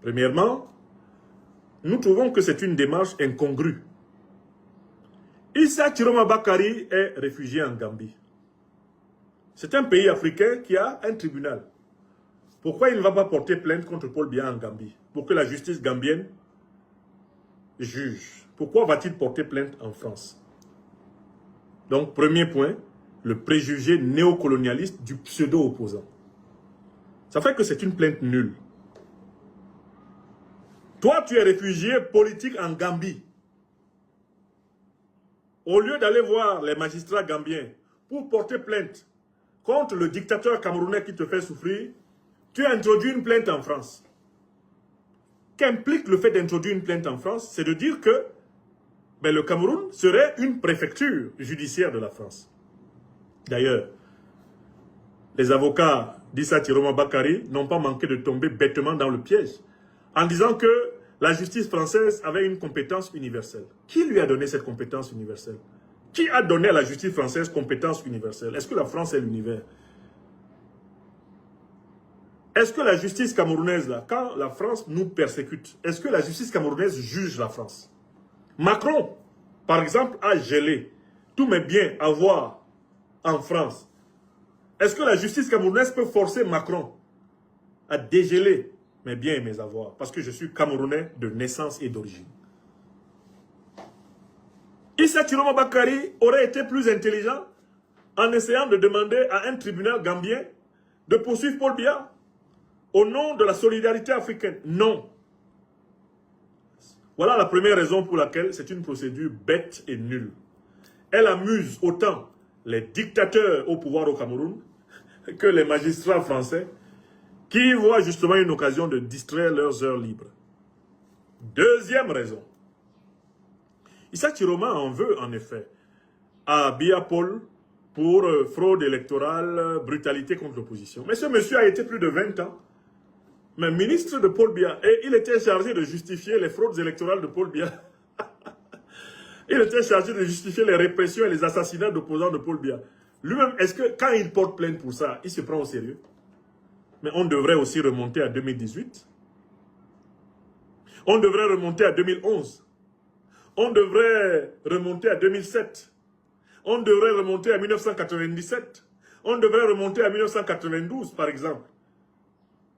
Premièrement, nous trouvons que c'est une démarche incongrue. Issa Chiroma Bakari est réfugié en Gambie. C'est un pays africain qui a un tribunal. Pourquoi il ne va pas porter plainte contre Paul Biya en Gambie? Pour que la justice gambienne juge. Pourquoi va-t-il porter plainte en France? Donc, premier point, le préjugé néocolonialiste du pseudo-opposant. Ça fait que c'est une plainte nulle. Toi, tu es réfugié politique en Gambie. Au lieu d'aller voir les magistrats gambiens pour porter plainte contre le dictateur camerounais qui te fait souffrir, tu as introduit une plainte en France. Qu'implique le fait d'introduire une plainte en France? C'est de dire que le Cameroun serait une préfecture judiciaire de la France. D'ailleurs, les avocats d'Issa Chiroma Bakari n'ont pas manqué de tomber bêtement dans le piège en disant que la justice française avait une compétence universelle. Qui lui a donné cette compétence universelle? Qui a donné à la justice française compétence universelle? Est-ce que la France est l'univers? Est-ce que la justice camerounaise, là, quand la France nous persécute, est-ce que la justice camerounaise juge la France? Macron, par exemple, a gelé tous mes biens à voir en France. Est-ce que la justice camerounaise peut forcer Macron à dégeler mes biens et mes avoirs? Parce que je suis Camerounais de naissance et d'origine. Issa Chiroma Bakari aurait été plus intelligent en essayant de demander à un tribunal gambien de poursuivre Paul Biya au nom de la solidarité africaine. Non. Voilà la première raison pour laquelle c'est une procédure bête et nulle. Elle amuse autant les dictateurs au pouvoir au Cameroun que les magistrats français qui voient justement une occasion de distraire leurs heures libres. Deuxième raison. Issa Chiroma en veut en effet à Biya Paul pour fraude électorale, brutalité contre l'opposition. Mais ce monsieur a été plus de 20 ans ministre de Paul Biya et il était chargé de justifier les fraudes électorales de Paul Biya. Il était chargé de justifier les répressions et les assassinats d'opposants de Paul Biya. Lui-même, est-ce que quand il porte plainte pour ça, il se prend au sérieux? Mais on devrait aussi remonter à 2018. On devrait remonter à 2011. On devrait remonter à 2007. On devrait remonter à 1997. On devrait remonter à 1992, par exemple.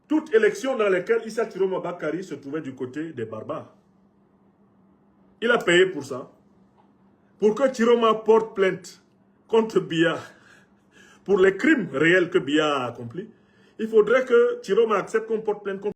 Toute élection dans laquelle Issa Chiroma Bakari se trouvait du côté des barbares. Il a payé pour ça. Pour que Chiroma porte plainte contre Biya, pour les crimes réels que Biya a accomplis, il faudrait que Chiroma accepte qu'on porte plainte contre